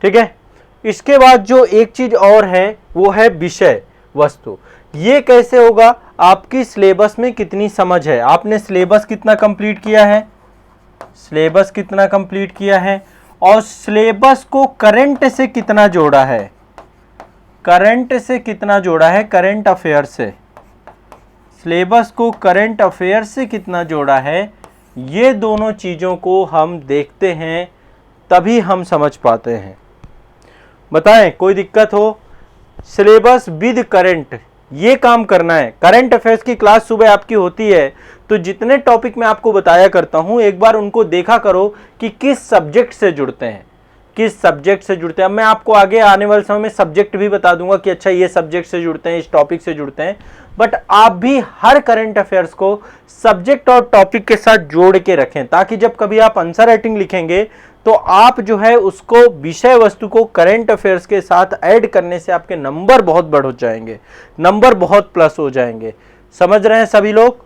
ठीक है। इसके बाद जो एक चीज़ और है वो है विषय वस्तु। ये कैसे होगा, आपकी सिलेबस में कितनी समझ है, आपने सिलेबस कितना कंप्लीट किया है, और सिलेबस को करंट से कितना जोड़ा है, करंट अफेयर से, सिलेबस को करंट अफेयर से कितना जोड़ा है। ये दोनों चीज़ों को हम देखते हैं, तभी हम समझ पाते हैं। बताएं, कोई दिक्कत हो? सिलेबस विद करंट, ये काम करना है। करंट अफेयर्स की क्लास सुबह आपकी होती है, तो जितने टॉपिक मैं आपको बताया करता हूं, एक बार उनको देखा करो कि किस सब्जेक्ट से जुड़ते हैं, अब मैं आपको आगे आने वाले समय में सब्जेक्ट भी बता दूंगा कि अच्छा ये सब्जेक्ट से जुड़ते हैं, इस टॉपिक से जुड़ते हैं। बट आप भी हर करंट अफेयर्स को सब्जेक्ट और टॉपिक के साथ जोड़ के रखें, ताकि जब कभी आप आंसर राइटिंग लिखेंगे तो आप जो है उसको, विषय वस्तु को करंट अफेयर्स के साथ ऐड करने से आपके नंबर बहुत बढ़ जाएंगे, नंबर बहुत प्लस हो जाएंगे। समझ रहे हैं सभी लोग?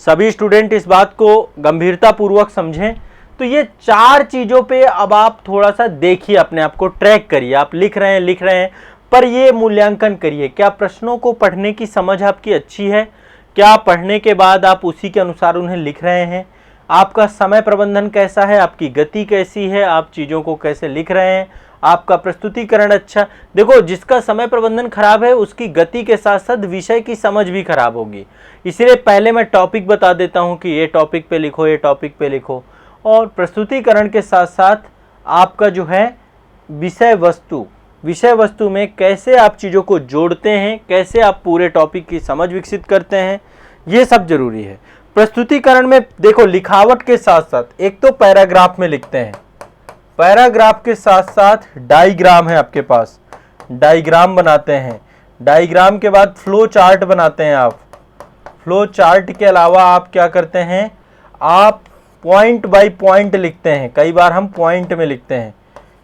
सभी स्टूडेंट इस बात को गंभीरता पूर्वक समझें। तो ये 4 चीजों पे अब आप थोड़ा सा देखिए, अपने आप को ट्रैक करिए। आप लिख रहे हैं, पर ये मूल्यांकन करिए, क्या प्रश्नों को पढ़ने की समझ आपकी अच्छी है, क्या पढ़ने के बाद आप उसी के अनुसार उन्हें लिख रहे हैं, आपका समय प्रबंधन कैसा है, आपकी गति कैसी है, आप चीज़ों को कैसे लिख रहे हैं, आपका प्रस्तुतिकरण अच्छा। देखो, जिसका समय प्रबंधन खराब है उसकी गति के साथ साथ विषय की समझ भी खराब होगी। इसीलिए पहले मैं टॉपिक बता देता हूं कि ये टॉपिक पे लिखो, ये टॉपिक पे लिखो। और प्रस्तुतिकरण के साथ साथ आपका जो है विषय वस्तु में कैसे आप चीज़ों को जोड़ते हैं, कैसे आप पूरे टॉपिक की समझ विकसित करते हैं, ये सब जरूरी है। प्रस्तुतिकरण में देखो, लिखावट के साथ साथ एक तो पैराग्राफ में लिखते हैं, पैराग्राफ के साथ साथ डायग्राम है आपके पास, डायग्राम बनाते हैं। डायग्राम के बाद फ्लो चार्ट बनाते हैं आप। फ्लो चार्ट के अलावा आप क्या करते हैं, आप पॉइंट बाय पॉइंट लिखते हैं। कई बार हम पॉइंट में लिखते हैं,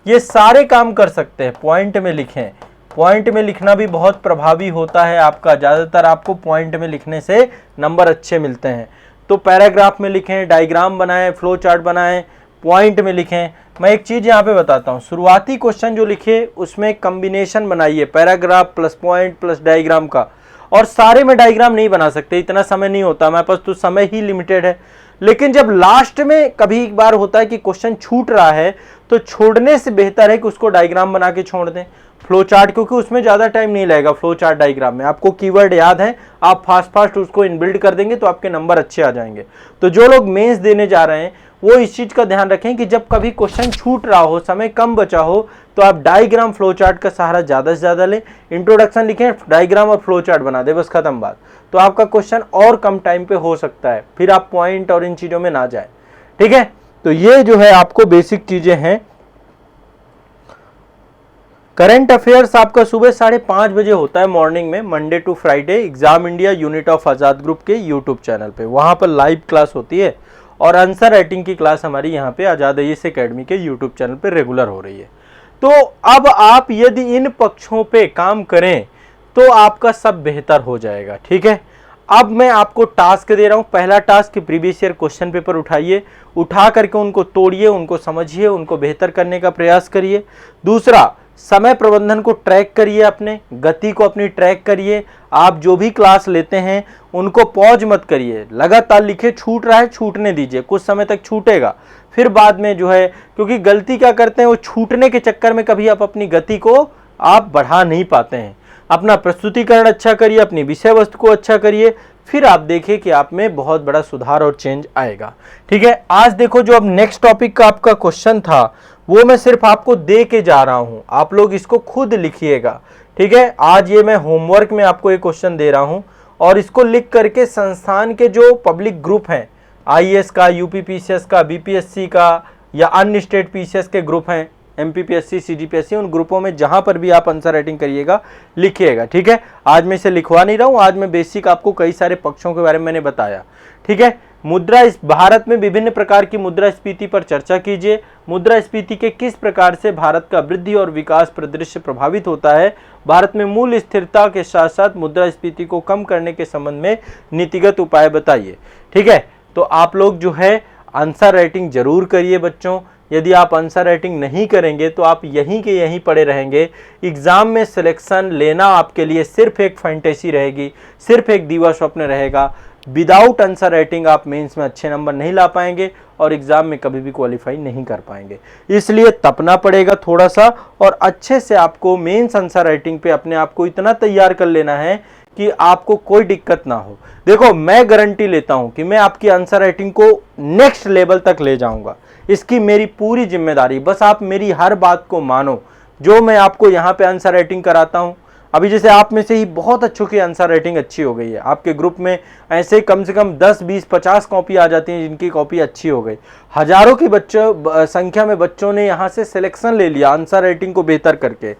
ये सारे काम कर सकते हैं। पॉइंट में लिखें, पॉइंट में लिखना भी बहुत प्रभावी होता है आपका। ज़्यादातर आपको पॉइंट में लिखने से नंबर अच्छे मिलते हैं। तो पैराग्राफ में लिखें, डायग्राम बनाएं, फ्लो चार्ट बनाएं, पॉइंट में लिखें। मैं एक चीज़ यहाँ पे बताता हूँ, शुरुआती क्वेश्चन जो लिखे उसमें कम्बिनेशन बनाइए, paragraph plus point plus diagram का। और सारे में डायग्राम नहीं बना सकते, इतना समय नहीं होता हमारे पास, तो समय ही लिमिटेड है। लेकिन जब लास्ट में कभी एक बार होता है कि क्वेश्चन छूट रहा है, तो छोड़ने से बेहतर है कि उसको डायग्राम बना के छोड़ दें। फ्लो चार्ट, क्योंकि उसमें ज़्यादा टाइम नहीं लगेगा। फ्लो चार्ट डायग्राम में आपको कीवर्ड याद है, आप फास्ट उसको इनबिल्ड कर देंगे तो आपके नंबर अच्छे आ जाएंगे। तो जो लोग मेंस देने जा रहे हैं वो इस चीज़ का ध्यान रखें कि जब कभी क्वेश्चन छूट रहा हो, समय कम बचा हो, तो आप डायग्राम फ्लो चार्ट का सहारा ज़्यादा से ज़्यादा लें। इंट्रोडक्शन लिखें, डायग्राम और फ्लो चार्ट बना दे, बस खत्म बात। तो आपका क्वेश्चन और कम टाइम पे हो सकता है, फिर आप पॉइंट और इन चीज़ों में ना जाए। ठीक है, तो ये जो है आपको बेसिक चीज़ें हैं। करंट अफेयर्स आपका सुबह 5:30 बजे होता है मॉर्निंग में, Monday to Friday, exam India unit of Azad group के यूट्यूब चैनल पे। वहाँ पर लाइव क्लास होती है और आंसर राइटिंग की क्लास हमारी यहाँ पे आज़ाद आईएएस एकेडमी के यूट्यूब चैनल पे रेगुलर हो रही है। तो अब आप यदि इन पक्षों पे काम करें तो आपका सब बेहतर हो जाएगा। ठीक है, अब मैं आपको टास्क दे रहा हूं। पहला task previous year question paper उठाइए, उठा करके उनको तोड़िए, उनको समझिए, उनको बेहतर करने का प्रयास करिए। दूसरा, समय प्रबंधन को ट्रैक करिए, अपने गति को अपनी ट्रैक करिए। आप जो भी क्लास लेते हैं उनको पॉज मत करिए, लगातार लिखे, छूट रहा है छूटने दीजिए, कुछ समय तक छूटेगा, फिर बाद में जो है, क्योंकि गलती क्या करते हैं वो छूटने के चक्कर में कभी आप अपनी गति को आप बढ़ा नहीं पाते हैं। अपना प्रस्तुतिकरण अच्छा करिए, अपनी विषय वस्तु को अच्छा करिए, फिर आप देखिए कि आप में बहुत बड़ा सुधार और चेंज आएगा। ठीक है, आज देखो जो अब नेक्स्ट टॉपिक का आपका क्वेश्चन था वो मैं सिर्फ आपको दे के जा रहा हूं, आप लोग इसको खुद लिखिएगा। ठीक है, आज ये मैं होमवर्क में आपको एक क्वेश्चन दे रहा हूं और इसको लिख करके संस्थान के जो पब्लिक ग्रुप हैं, आईएएस का, यूपीपीसीएस का, बीपीएससी का या अन्य स्टेट पीसीएस के ग्रुप हैं, एमपीपीएससी, सीजीपीएससी, उन ग्रुपों में जहां पर भी आप आंसर राइटिंग करिएगा लिखिएगा। ठीक है, आज मैं इसे लिखवा नहीं रहा हूं, आज मैं बेसिक आपको कई सारे पक्षों के बारे में मैंने बताया। ठीक है, मुद्रा इस भारत में विभिन्न प्रकार की मुद्रास्फीति पर चर्चा कीजिए। मुद्रास्फीति के किस प्रकार से भारत का वृद्धि और विकास परिदृश्य प्रभावित होता है। भारत में मूल्य स्थिरता के साथ साथ मुद्रास्फीति को कम करने के संबंध में नीतिगत उपाय बताइए। ठीक है, तो आप लोग जो है आंसर राइटिंग जरूर करिए बच्चों। यदि आप आंसर राइटिंग नहीं करेंगे तो आप यहीं के यहीं पड़े रहेंगे। एग्जाम में सिलेक्शन लेना आपके लिए सिर्फ एक फैंटेसी रहेगी, सिर्फ एक दीवा स्वप्न रहेगा। विदाउट आंसर राइटिंग आप मेंस में अच्छे नंबर नहीं ला पाएंगे और एग्जाम में कभी भी क्वालिफाई नहीं कर पाएंगे। इसलिए तपना पड़ेगा थोड़ा सा और अच्छे से आपको मेंस आंसर राइटिंग पे अपने आप को इतना तैयार कर लेना है कि आपको कोई दिक्कत ना हो। देखो, मैं गारंटी लेता हूं कि मैं आपकी आंसर राइटिंग को नेक्स्ट लेवल तक ले जाऊंगा, इसकी मेरी पूरी जिम्मेदारी। बस आप मेरी हर बात को मानो, जो मैं आपको यहाँ पे आंसर राइटिंग कराता हूँ। अभी जैसे आप में से ही बहुत अच्छों की आंसर राइटिंग अच्छी हो गई है, आपके ग्रुप में ऐसे कम से कम 10, 20, 50 कॉपी आ जाती हैं जिनकी कॉपी अच्छी हो गई। हजारों की संख्या में बच्चों ने यहाँ से सिलेक्शन ले लिया आंसर राइटिंग को बेहतर करके।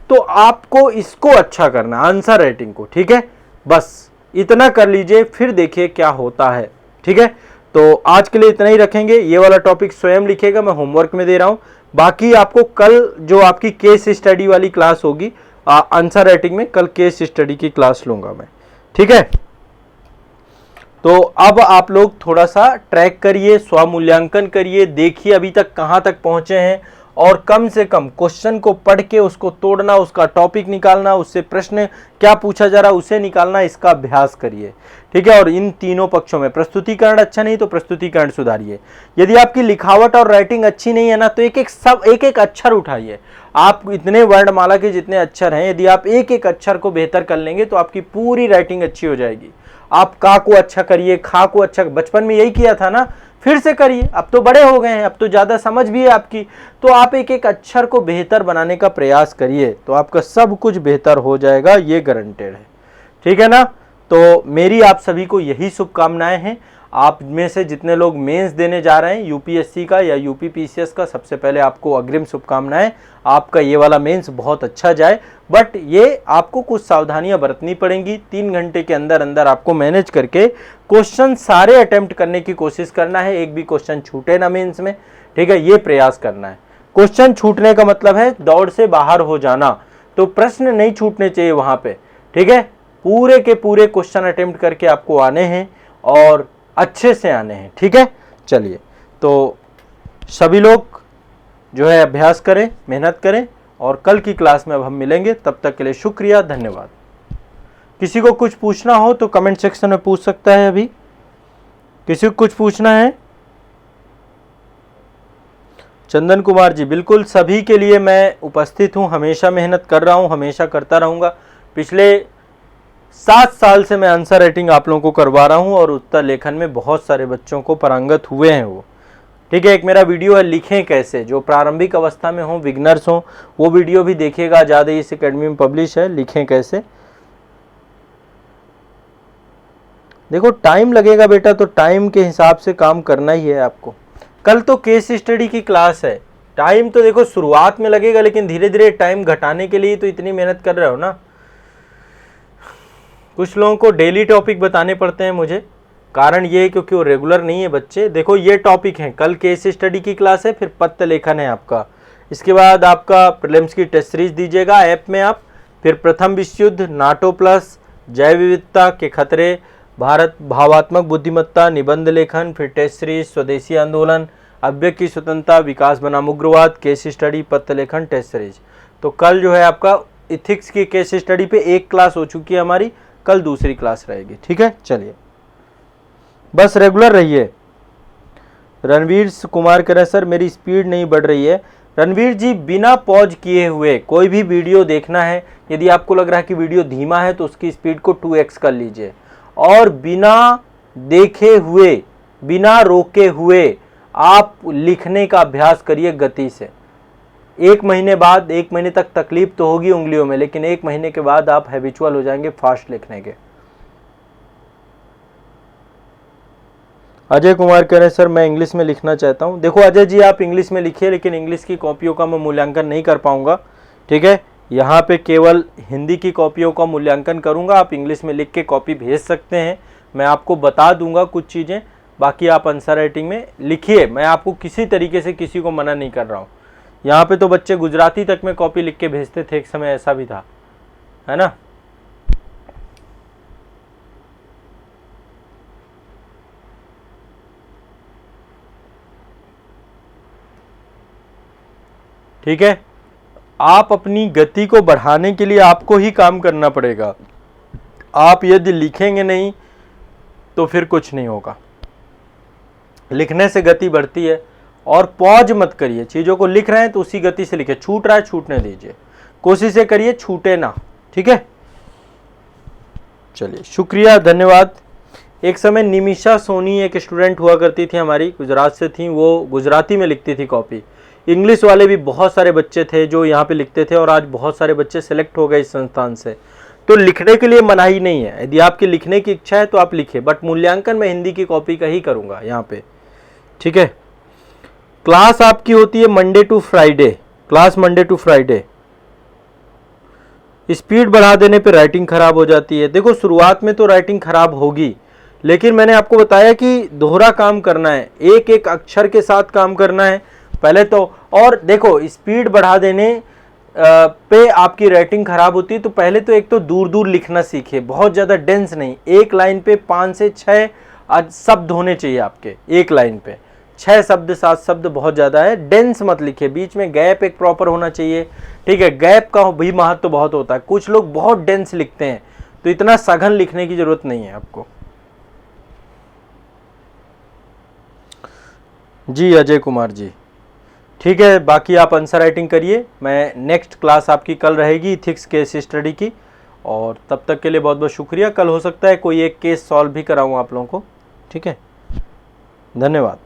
तो आपको इसको अच्छा करना, आंसर राइटिंग को। ठीक है, बस इतना कर लीजिए, फिर देखिए क्या होता है। ठीक है, तो आज के लिए इतना ही रखेंगे। ये वाला टॉपिक स्वयं लिखेगा, मैं होमवर्क में दे रहा हूं। बाकी आपको कल जो आपकी केस स्टडी वाली क्लास होगी आंसर राइटिंग में, कल केस स्टडी की क्लास लूंगा मैं। ठीक है, तो अब आप लोग थोड़ा सा ट्रैक करिए, स्वमूल्यांकन करिए, देखिए अभी तक कहां तक पहुंचे हैं और कम से कम क्वेश्चन को पढ़ के उसको तोड़ना, उसका टॉपिक निकालना, उससे प्रश्न क्या पूछा जा रहा है उसे निकालना, इसका अभ्यास करिए। ठीक है, और इन तीनों पक्षों में प्रस्तुतिकरण अच्छा नहीं तो प्रस्तुतिकरण सुधारिए। यदि आपकी लिखावट और राइटिंग अच्छी नहीं है ना, तो एक एक अक्षर उठाइए। आप इतने वर्णमाला के जितने अक्षर हैं, यदि आप एक एक अक्षर को बेहतर कर लेंगे तो आपकी पूरी राइटिंग अच्छी हो जाएगी। आप का को अच्छा करिए, खा को अच्छा, बचपन में यही किया था ना, फिर से करिए। अब तो बड़े हो गए हैं, अब तो ज़्यादा समझ भी है आपकी, तो आप एक एक अक्षर को बेहतर बनाने का प्रयास करिए, तो आपका सब कुछ बेहतर हो जाएगा, ये गारंटेड है। ठीक है ना, तो मेरी आप सभी को यही शुभकामनाएं हैं। आप में से जितने लोग मेंस देने जा रहे हैं यूपीएससी का या यूपीपीसीएस का, सबसे पहले आपको अग्रिम शुभकामनाएं। आपका ये वाला मेंस बहुत अच्छा जाए, बट ये आपको कुछ सावधानियां बरतनी पड़ेंगी। 3 घंटे के अंदर अंदर आपको मैनेज करके क्वेश्चन सारे अटेम्प्ट करने की कोशिश करना है, एक भी क्वेश्चन छूटे ना मेंस में। ठीक है, ये प्रयास करना है। क्वेश्चन छूटने का मतलब है दौड़ से बाहर हो जाना, तो प्रश्न नहीं छूटने चाहिए वहां पे। ठीक है, पूरे के पूरे क्वेश्चन अटेम्प्ट करके आपको आने हैं और अच्छे से आने हैं। ठीक है, चलिए, तो सभी लोग जो है अभ्यास करें, मेहनत करें और कल की क्लास में अब हम मिलेंगे। तब तक के लिए शुक्रिया, धन्यवाद। किसी को कुछ पूछना हो तो कमेंट सेक्शन में पूछ सकता है। अभी किसी को कुछ पूछना है? चंदन कुमार जी, बिल्कुल सभी के लिए मैं उपस्थित हूं, हमेशा मेहनत कर रहा हूं, हमेशा करता रहूंगा। पिछले 7 साल से मैं आंसर राइटिंग आप लोगों को करवा रहा हूं और उत्तर लेखन में बहुत सारे बच्चों को पारंगत हुए हैं वो। ठीक है, एक मेरा वीडियो है लिखें कैसे, जो प्रारंभिक अवस्था में हो, बिगनर्स हो, वो वीडियो भी देखिएगा, ज़्यादा इस एकेडमी में पब्लिश है, लिखें कैसे। देखो टाइम लगेगा बेटा, तो टाइम के हिसाब से काम करना ही है आपको। कल तो केस स्टडी की क्लास है, टाइम तो देखो शुरुआत में लगेगा, लेकिन धीरे धीरे टाइम घटाने के लिए तो इतनी मेहनत कर रहे हो ना। कुछ लोगों को डेली टॉपिक बताने पड़ते हैं मुझे, कारण ये क्योंकि वो रेगुलर नहीं है बच्चे। देखो ये टॉपिक है, कल केस स्टडी की क्लास है, फिर पत्र लेखन है आपका, इसके बाद आपका प्रीलिम्स की टेस्ट सीरीज दीजिएगा ऐप में आप, फिर प्रथम विश्व युद्ध, नाटो प्लस, जैव विविधता के खतरे, भारत, भावात्मक बुद्धिमत्ता, निबंध लेखन, फिर टेस्ट सीरीज, स्वदेशी आंदोलन, अव्यक्त की स्वतंत्रता, विकास बनाम उग्रवाद, केस स्टडी, पत्र लेखन, टेस्ट सीरीज। तो कल जो है आपका इथिक्स की केस स्टडी पे एक क्लास हो चुकी है हमारी, कल दूसरी क्लास रहेगी। ठीक है, चलिए बस रेगुलर रहिए। रणवीर कुमार कह रहे सर मेरी स्पीड नहीं बढ़ रही है। रणवीर जी, बिना पॉज किए हुए कोई भी वीडियो देखना है। यदि आपको लग रहा है कि वीडियो धीमा है तो उसकी स्पीड को 2x कर लीजिए, और बिना देखे हुए, बिना रोके हुए आप लिखने का अभ्यास करिए गति से। 1 महीने बाद, 1 महीने तक तकलीफ तो होगी उंगलियों में, लेकिन 1 महीने के बाद आप हैबिचुअल हो जाएंगे फास्ट लिखने के। अजय कुमार कह रहे हैं सर मैं इंग्लिश में लिखना चाहता हूं। देखो अजय जी, आप इंग्लिश में लिखिए, लेकिन इंग्लिश की कॉपियों का मैं मूल्यांकन नहीं कर पाऊंगा। ठीक है, यहाँ पे केवल हिंदी की कॉपियों का मूल्यांकन करूंगा। आप इंग्लिश में लिख के कॉपी भेज सकते हैं, मैं आपको बता दूंगा कुछ चीज़ें, बाकी आप आंसर राइटिंग में लिखिए। मैं आपको किसी तरीके से किसी को मना नहीं कर रहा हूँ। यहाँ पे तो बच्चे गुजराती तक में कॉपी लिख के भेजते थे, एक समय ऐसा भी था, है ना। ठीक है, आप अपनी गति को बढ़ाने के लिए आपको ही काम करना पड़ेगा। आप यदि लिखेंगे नहीं तो फिर कुछ नहीं होगा। लिखने से गति बढ़ती है, और पॉज मत करिए। चीज़ों को लिख रहे हैं तो उसी गति से लिखे, छूट रहा है छूटने दीजिए, कोशिश करिए छूटे ना। ठीक है, चलिए शुक्रिया, धन्यवाद। एक समय निमिषा सोनी एक स्टूडेंट हुआ करती थी हमारी, गुजरात से थी, वो गुजराती में लिखती थी कॉपी। इंग्लिश वाले भी बहुत सारे बच्चे थे जो यहाँ पे लिखते थे, और आज बहुत सारे बच्चे सेलेक्ट हो गए इस संस्थान से। तो लिखने के लिए मनाही नहीं है, यदि आपकी लिखने की इच्छा है तो आप लिखिए, बट मूल्यांकन मैं हिंदी की कॉपी का ही करूँगा यहाँ पे। ठीक है, क्लास आपकी होती है Monday to Friday, class Monday to Friday. Speed बढ़ा देने पे राइटिंग खराब हो जाती है। देखो शुरुआत में तो राइटिंग खराब होगी, लेकिन मैंने आपको बताया कि दोहरा काम करना है, एक एक अक्षर के साथ काम करना है पहले तो। और देखो स्पीड बढ़ा देने पे आपकी राइटिंग खराब होती है, तो पहले तो एक तो दूर दूर लिखना सीखिए, बहुत ज़्यादा डेंस नहीं। एक लाइन पे 5 से 6 शब्द होने चाहिए आपके, एक लाइन पे 6 शब्द 7 शब्द बहुत ज़्यादा है। डेंस मत लिखिए, बीच में गैप एक प्रॉपर होना चाहिए। ठीक है, गैप का भी महत्व बहुत होता है। कुछ लोग बहुत डेंस लिखते हैं, तो इतना सघन लिखने की जरूरत नहीं है आपको। जी अजय कुमार जी, ठीक है, बाकी आप आंसर राइटिंग करिए। मैं नेक्स्ट क्लास आपकी कल रहेगी इथिक्स केस स्टडी की, और तब तक के लिए बहुत बहुत शुक्रिया। कल हो सकता है कोई एक केस सॉल्व भी कराऊँ आप लोगों को। ठीक है, धन्यवाद।